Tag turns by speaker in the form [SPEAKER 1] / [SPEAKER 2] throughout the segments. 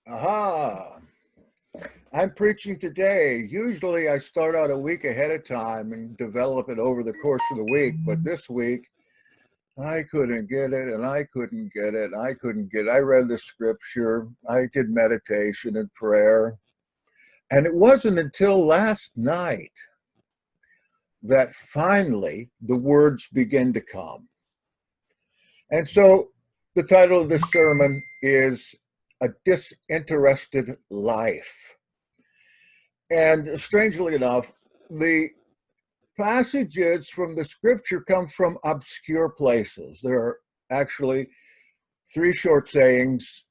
[SPEAKER 1] Aha! I'm preaching today. Usually I start out a week ahead of time and develop it over the course of the week, but this week I couldn't get it and I couldn't get it. I read the scripture, I did meditation and prayer, and it wasn't until last night that finally the words began to come. And so the title of this sermon is A Disinterested Life. And strangely enough, the passages from the scripture come from obscure places. There are actually 3 short sayings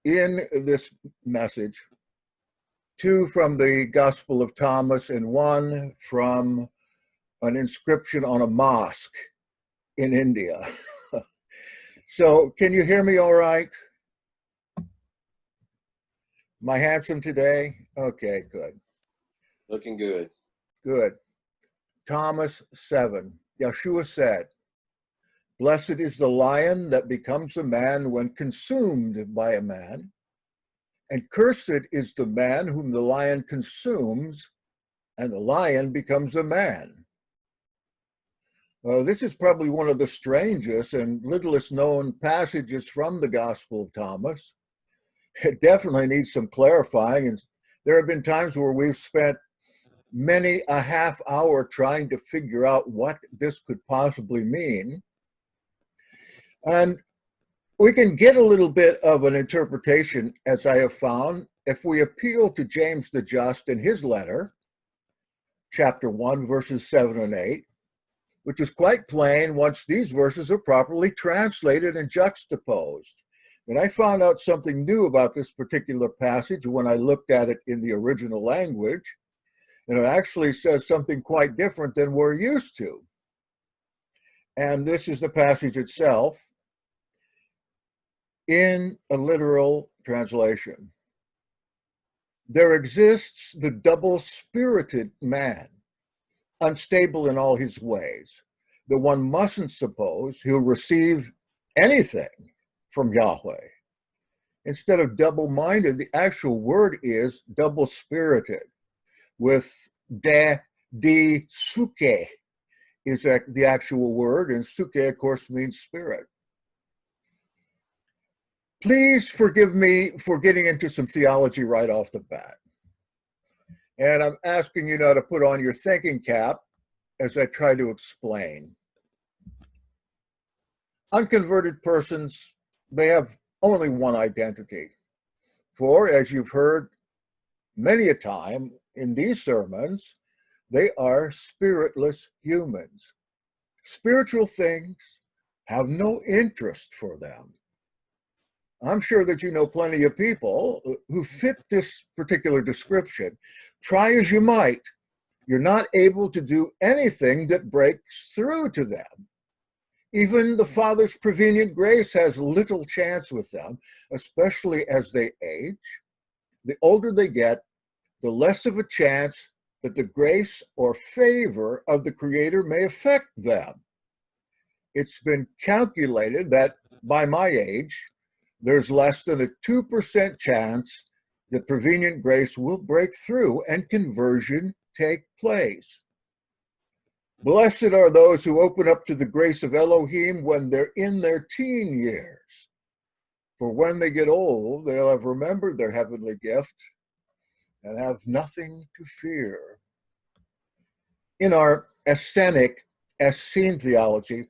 [SPEAKER 1] in this message, 2 from the Gospel of Thomas and 1 from an inscription on a mosque in India. So can you hear me all right? Am I handsome today? Okay, good.
[SPEAKER 2] Looking good.
[SPEAKER 1] Good. Thomas 7. Yahshua said, "Blessed is the lion that becomes a man when consumed by a man, and cursed is the man whom the lion consumes, and the lion becomes a man." This is probably one of the strangest and littlest known passages from the Gospel of Thomas. It definitely needs some clarifying, and there have been times where we've spent many a half hour trying to figure out what this could possibly mean. And we can get a little bit of an interpretation, as I have found, if we appeal to James the Just in his letter, chapter 1, verses 7 and 8, which is quite plain once these verses are properly translated and juxtaposed. And I found out something new about this particular passage when I looked at it in the original language, and it actually says something quite different than we're used to. And this is the passage itself in a literal translation. There exists the double-spirited man, unstable in all his ways. The one mustn't suppose he'll receive anything from Yahweh. Instead of double-minded, the actual word is double-spirited, with di suke is the actual word, and suke, of course, means spirit. Please forgive me for getting into some theology right off the bat. And I'm asking you now to put on your thinking cap as I try to explain. Unconverted persons, they have only one identity. For, as you've heard many a time in these sermons, they are spiritless humans. Spiritual things have no interest for them. I'm sure that you know plenty of people who fit this particular description. Try as you might, you're not able to do anything that breaks through to them. Even the Father's prevenient grace has little chance with them, especially as they age. The older they get, the less of a chance that the grace or favor of the Creator may affect them. It's been calculated that by my age, there's less than a 2% chance that prevenient grace will break through and conversion take place. Blessed are those who open up to the grace of Elohim when they're in their teen years. For when they get old, they'll have remembered their heavenly gift and have nothing to fear. In our Essenic theology,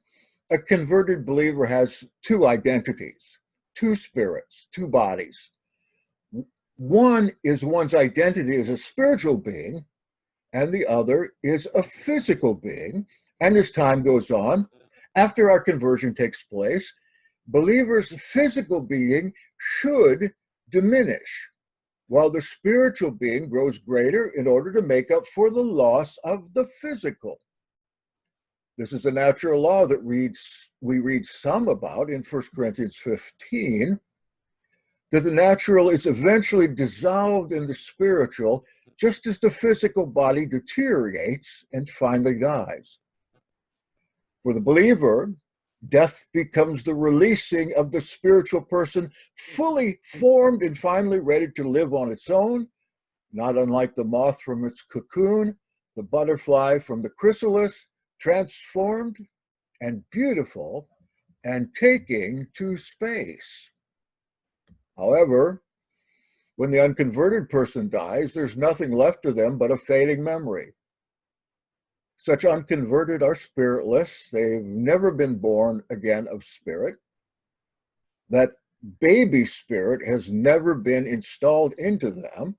[SPEAKER 1] a converted believer has 2 identities, 2 spirits, 2 bodies. One is one's identity as a spiritual being, and the other is a physical being. And as time goes on, after our conversion takes place, believers' physical being should diminish, while the spiritual being grows greater in order to make up for the loss of the physical. This is a natural law that we read some about in 1 Corinthians 15, that the natural is eventually dissolved in the spiritual, just as the physical body deteriorates and finally dies. For the believer, Death becomes the releasing of the spiritual person, fully formed and finally ready to live on its own, not unlike the moth from its cocoon, the butterfly from the chrysalis, transformed and beautiful and taking to space. However, when the unconverted person dies, there's nothing left of them but a fading memory. Such unconverted are spiritless. They've never been born again of spirit. That baby spirit has never been installed into them.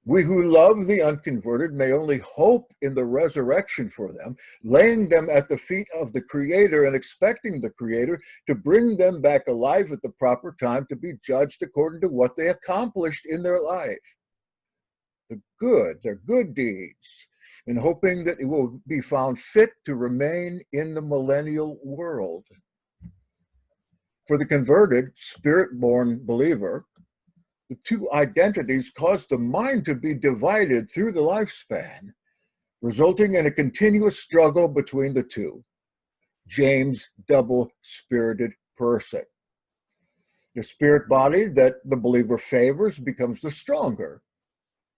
[SPEAKER 1] We who love the unconverted may only hope in the resurrection for them, laying them at the feet of the Creator and expecting the Creator to bring them back alive at the proper time to be judged according to what they accomplished in their life. Their good deeds, and hoping that it will be found fit to remain in the millennial world. For the converted, spirit-born believer, the two identities cause the mind to be divided through the lifespan, resulting in a continuous struggle between the two. James' double-spirited person. The spirit body that the believer favors becomes the stronger,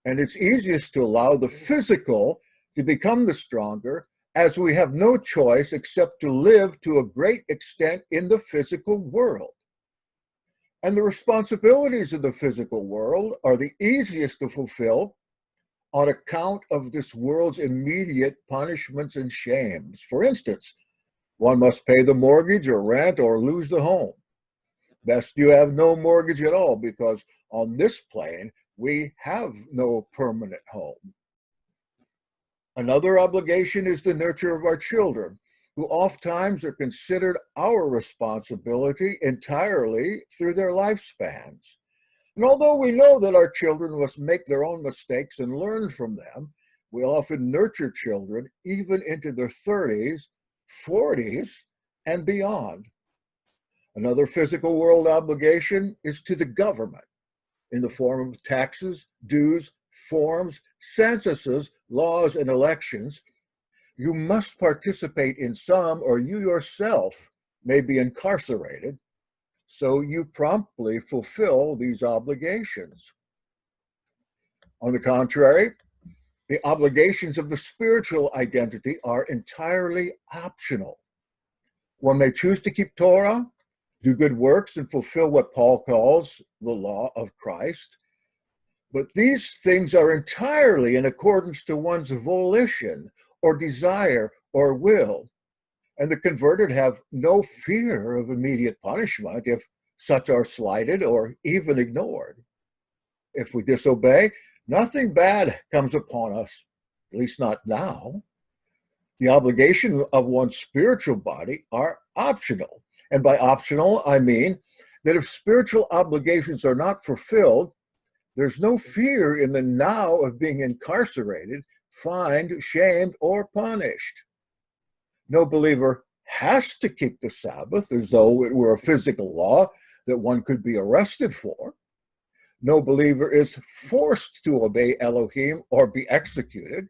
[SPEAKER 1] and it's easiest to allow the physical to become the stronger, as we have no choice except to live to a great extent in the physical world. And the responsibilities of the physical world are the easiest to fulfill on account of this world's immediate punishments and shames. For instance, one must pay the mortgage or rent or lose the home. Best you have no mortgage at all, because on this plane, we have no permanent home. Another obligation is the nurture of our children, who oftentimes are considered our responsibility entirely through their lifespans. And although we know that our children must make their own mistakes and learn from them, we often nurture children even into their 30s, 40s, and beyond. Another physical world obligation is to the government in the form of taxes, dues, forms, censuses, laws, and elections. You must participate in some, or you yourself may be incarcerated, so you promptly fulfill these obligations. On the contrary, the obligations of the spiritual identity are entirely optional. One may choose to keep Torah, do good works, and fulfill what Paul calls the law of Christ. But these things are entirely in accordance to one's volition or desire or will. And the converted have no fear of immediate punishment if such are slighted or even ignored. If we disobey, nothing bad comes upon us, at least not now. The obligation of one's spiritual body are optional. And by optional, I mean that if spiritual obligations are not fulfilled, there's no fear in the now of being incarcerated, fined, shamed, or punished. No believer has to keep the Sabbath as though it were a physical law that one could be arrested for. No believer is forced to obey Elohim or be executed.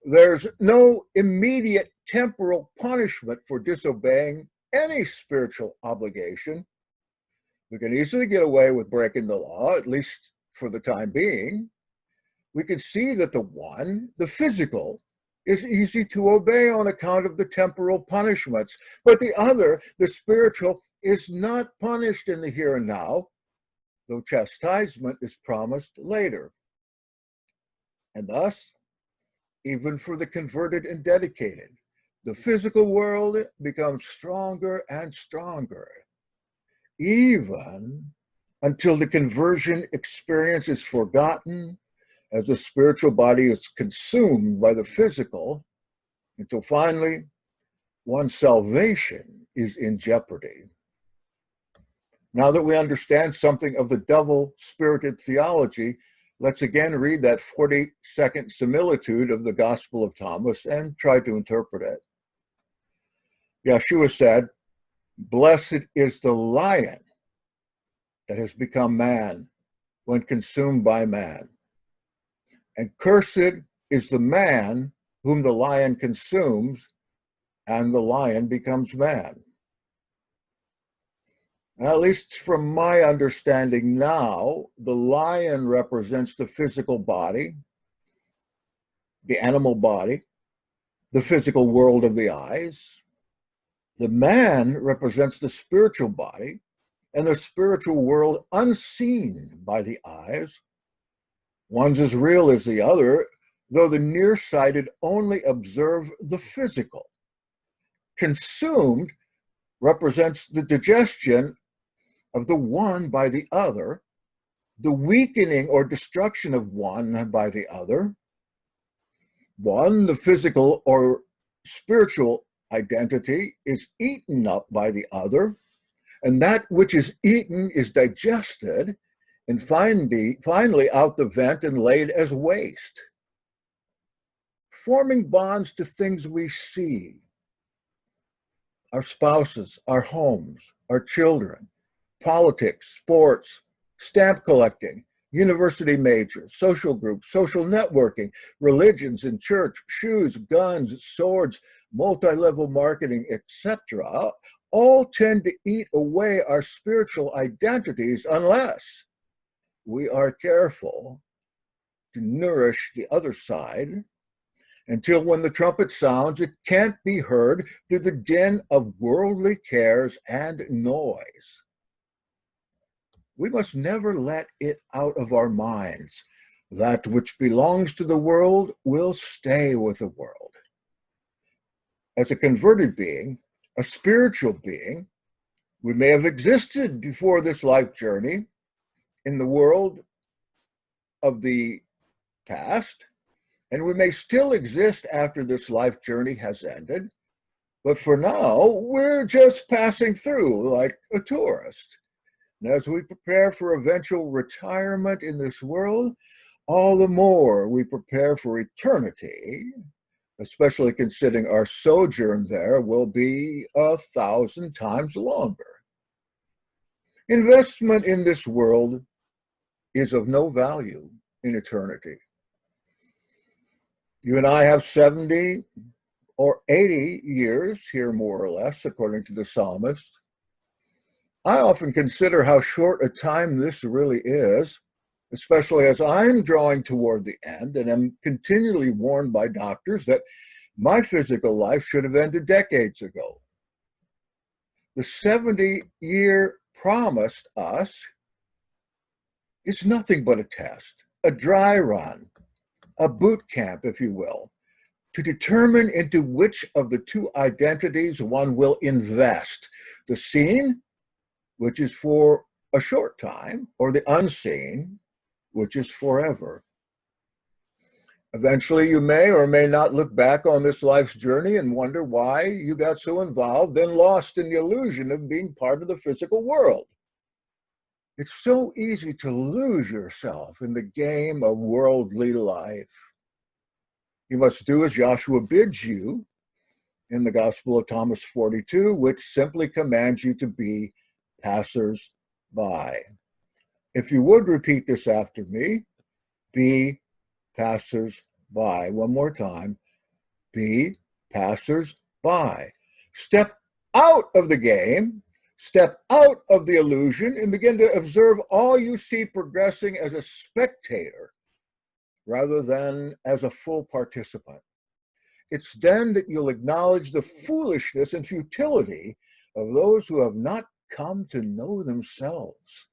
[SPEAKER 1] There's no immediate temporal punishment for disobeying any spiritual obligation. We can easily get away with breaking the law, at least for the time being. We can see that the one, the physical, is easy to obey on account of the temporal punishments, but the other, the spiritual, is not punished in the here and now, though chastisement is promised later. And thus, even for the converted and dedicated, the physical world becomes stronger and stronger, even until the conversion experience is forgotten, as the spiritual body is consumed by the physical, until finally one's salvation is in jeopardy. Now that we understand something of the double-spirited theology, let's again read that 42nd similitude of the Gospel of Thomas and try to interpret it. Yahshua said, "Blessed is the lion that has become man when consumed by man. And cursed is the man whom the lion consumes and the lion becomes man. At least from my understanding now, the lion represents the physical body, the animal body, the physical world of the eyes. The man represents the spiritual body and the spiritual world unseen by the eyes. One's as real as the other, though the nearsighted only observe the physical. Consumed represents the digestion of the one by the other, the weakening or destruction of one by the other. One, the physical or spiritual identity, is eaten up by the other, and that which is eaten is digested and finally out the vent and laid as waste. Forming bonds to things we see, our spouses, our homes, our children, politics, sports, stamp collecting, university majors, social groups, social networking, religions and church, shoes, guns, swords, multi-level marketing, etc., all tend to eat away our spiritual identities unless we are careful to nourish the other side until when the trumpet sounds, it can't be heard through the din of worldly cares and noise. We must never let it out of our minds. That which belongs to the world will stay with the world. As a converted being, a spiritual being, we may have existed before this life journey in the world of the past, and we may still exist after this life journey has ended, but for now, we're just passing through like a tourist. And as we prepare for eventual retirement in this world, all the more we prepare for eternity, especially considering our sojourn there will be 1,000 times longer. Investment in this world is of no value in eternity. You and I have 70 or 80 years here, more or less, according to the psalmist. I often consider how short a time this really is, especially as I'm drawing toward the end and am continually warned by doctors that my physical life should have ended decades ago. The 70-year promised us is nothing but a test, a dry run, a boot camp, if you will, to determine into which of the two identities one will invest, the seen, which is for a short time, or the unseen, which is forever. Eventually, you may or may not look back on this life's journey and wonder why you got so involved and lost in the illusion of being part of the physical world. It's so easy to lose yourself in the game of worldly life. You must do as Yahshua bids you in the Gospel of Thomas 42, which simply commands you to be passers-by. If you would repeat this after me, be passers-by. One more time, be passers-by. Step out of the game, step out of the illusion, and begin to observe all you see progressing as a spectator rather than as a full participant. It's then that you'll acknowledge the foolishness and futility of those who have not come to know themselves,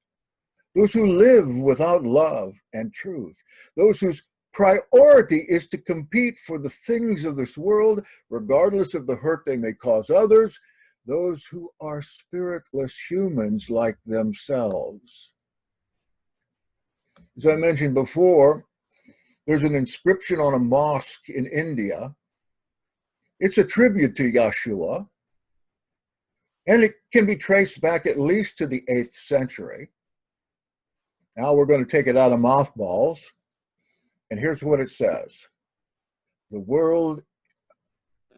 [SPEAKER 1] those who live without love and truth, those whose priority is to compete for the things of this world, regardless of the hurt they may cause others, those who are spiritless humans like themselves. As I mentioned before, there's an inscription on a mosque in India. It's a tribute to Yahshua, and it can be traced back at least to the 8th century. Now we're going to take it out of mothballs, and here's what it says. The world,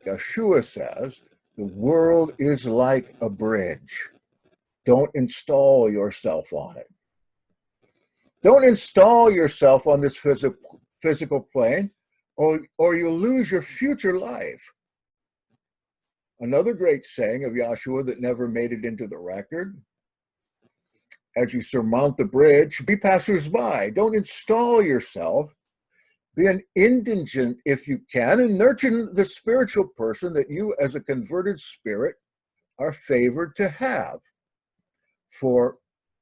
[SPEAKER 1] Yahshua says, the world is like a bridge. Don't install yourself on it. Don't install yourself on this physical plane, or you'll lose your future life. Another great saying of Yahshua that never made it into the record: as you surmount the bridge, be passersby. Don't install yourself. Be an indigent if you can, and nurture the spiritual person that you, as a converted spirit, are favored to have. For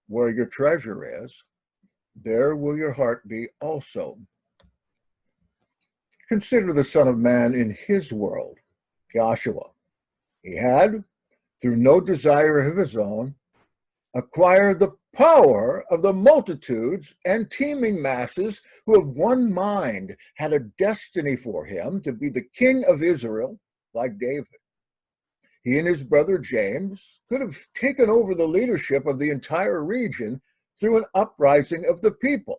[SPEAKER 1] where your treasure is, there will your heart be also. Consider the Son of Man in his world, Yahshua. He had, through no desire of his own, acquired the power of the multitudes and teeming masses who of one mind had a destiny for him to be the king of Israel, like David. He and his brother James could have taken over the leadership of the entire region through an uprising of the people.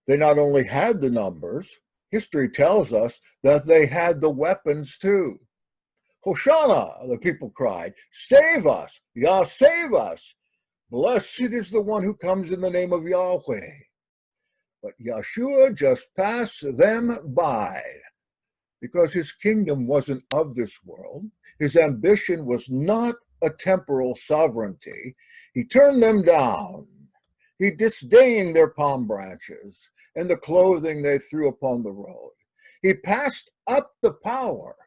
[SPEAKER 1] They not only had the numbers, history tells us that they had the weapons too. Hosanna, the people cried, save us, Yah, save us. Blessed is the one who comes in the name of Yahweh. But Yahshua just passed them by because his kingdom wasn't of this world. His ambition was not a temporal sovereignty. He turned them down. He disdained their palm branches and the clothing they threw upon the road. He passed up the power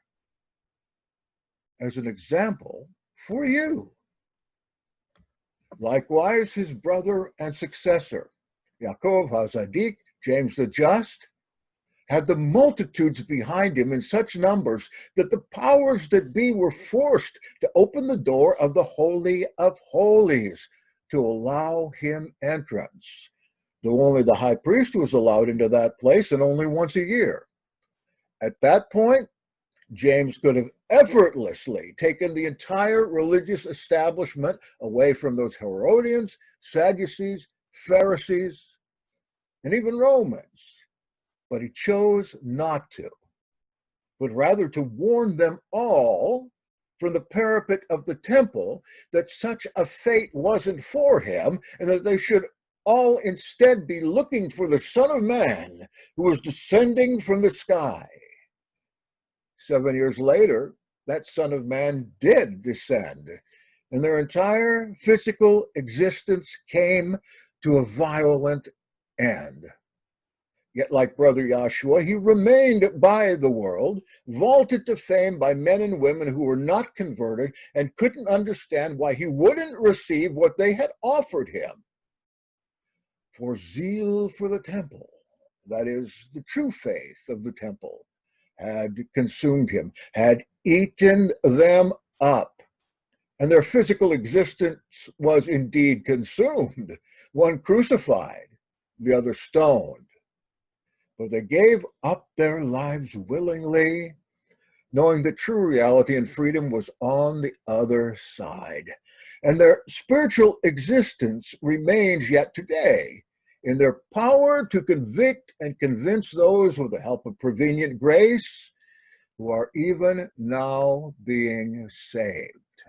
[SPEAKER 1] as an example for you. Likewise, his brother and successor, Yaakov HaZadik, James the Just, had the multitudes behind him in such numbers that the powers that be were forced to open the door of the Holy of Holies to allow him entrance, though only the high priest was allowed into that place, and only once a year. At that point, James could have effortlessly taken the entire religious establishment away from those Herodians, Sadducees, Pharisees, and even Romans. But he chose not to, but rather to warn them all from the parapet of the temple that such a fate wasn't for him, and that they should all instead be looking for the Son of Man who was descending from the sky. 7 years later, that Son of Man did descend, and their entire physical existence came to a violent end. Yet, like Brother Yahshua, he remained by the world, vaulted to fame by men and women who were not converted and couldn't understand why he wouldn't receive what they had offered him. For zeal for the temple, that is, the true faith of the temple, had consumed him, had eaten them up, and their physical existence was indeed consumed, one crucified, the other stoned. But they gave up their lives willingly, knowing that true reality and freedom was on the other side. And their spiritual existence remains yet today in their power to convict and convince those with the help of prevenient grace who are even now being saved.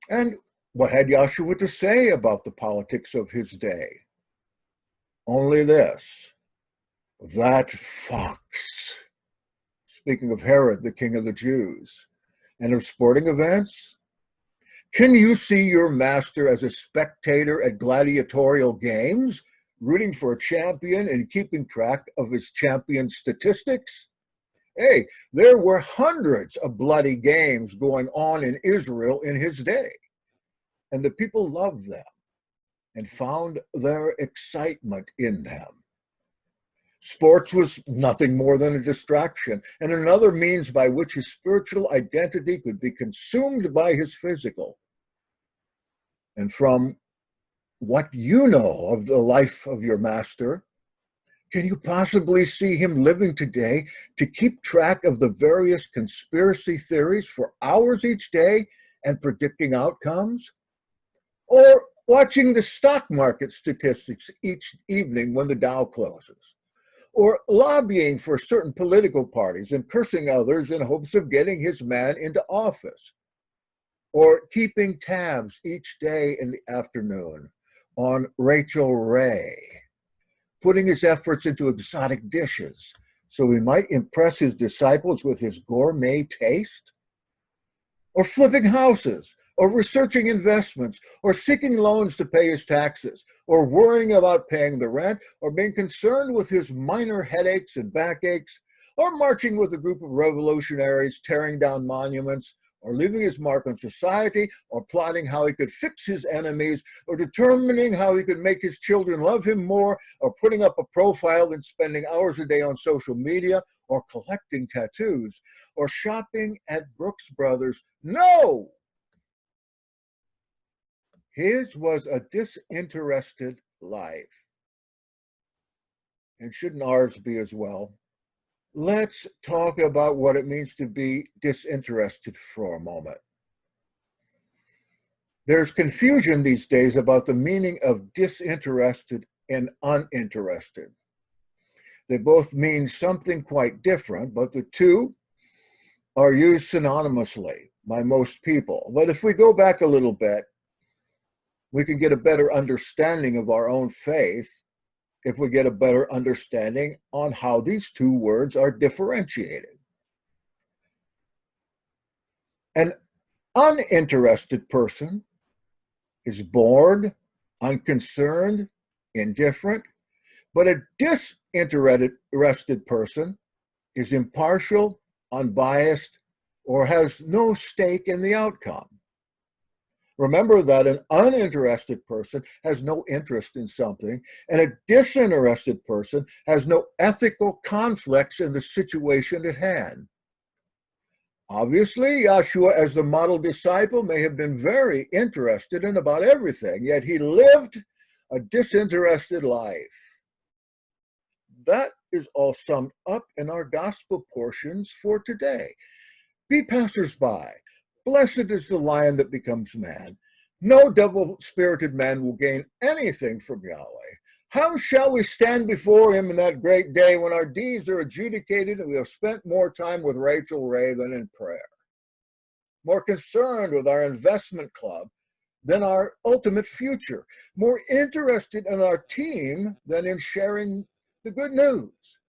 [SPEAKER 1] And what had Yahshua to say about the politics of his day? Only this: that fox, speaking of Herod, the king of the Jews, and of sporting events, can you see your master as a spectator at gladiatorial games, rooting for a champion and keeping track of his champion statistics? Hey, there were hundreds of bloody games going on in Israel in his day, and the people loved them and found their excitement in them. Sports was nothing more than a distraction and another means by which his spiritual identity could be consumed by his physical. And from what you know of the life of your master, can you possibly see him living today to keep track of the various conspiracy theories for hours each day and predicting outcomes? Or watching the stock market statistics each evening when the Dow closes? Or lobbying for certain political parties and cursing others in hopes of getting his man into office? Or keeping tabs each day in the afternoon on Rachel Ray, putting his efforts into exotic dishes so he might impress his disciples with his gourmet taste? Or flipping houses, or researching investments, or seeking loans to pay his taxes, or worrying about paying the rent, or being concerned with his minor headaches and backaches, or marching with a group of revolutionaries, tearing down monuments, or leaving his mark on society, or plotting how he could fix his enemies, or determining how he could make his children love him more, or putting up a profile and spending hours a day on social media, or collecting tattoos, or shopping at Brooks Brothers. No! His was a disinterested life. And shouldn't ours be as well? Let's talk about what it means to be disinterested for a moment. There's confusion these days about the meaning of disinterested and uninterested. They both mean something quite different, but the two are used synonymously by most people. But if we go back a little bit, we can get a better understanding of our own faith if we get a better understanding on how these two words are differentiated. An uninterested person is bored, unconcerned, indifferent, but a disinterested person is impartial, unbiased, or has no stake in the outcome. Remember that an uninterested person has no interest in something, and a disinterested person has no ethical conflicts in the situation at hand. Obviously, Yahshua, as the model disciple, may have been very interested in about everything, yet he lived a disinterested life. That is all summed up in our gospel portions for today. Be passersby. Blessed is the lion that becomes man. No double-spirited man will gain anything from Yahweh. How shall we stand before him in that great day when our deeds are adjudicated and we have spent more time with Rachel Ray than in prayer? More concerned with our investment club than our ultimate future. More interested in our team than in sharing the good news.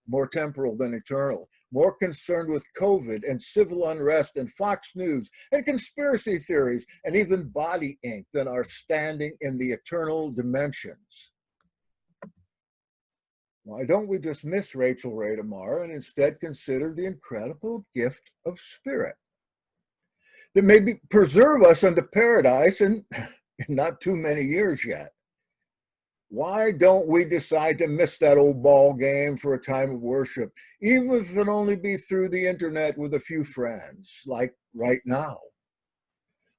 [SPEAKER 1] More temporal than eternal, more concerned with COVID and civil unrest and Fox News and conspiracy theories and even body ink than our standing in the eternal dimensions. Why don't we dismiss Rachel Ray tomorrow and instead consider the incredible gift of spirit that may preserve us unto paradise in not too many years yet? Why don't we decide to miss that old ball game for a time of worship, even if it only be through the internet with a few friends, like right now?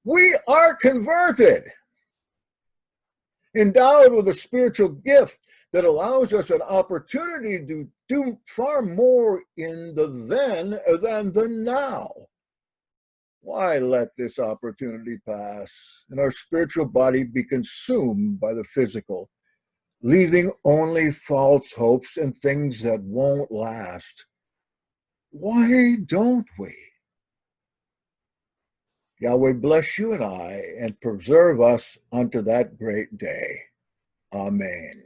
[SPEAKER 1] We are converted, endowed with a spiritual gift that allows us an opportunity to do far more in the then than the now. Why let this opportunity pass and our spiritual body be consumed by the physical, leaving only false hopes and things that won't last? Why don't we? Yahweh bless you and I and preserve us unto that great day. Amen.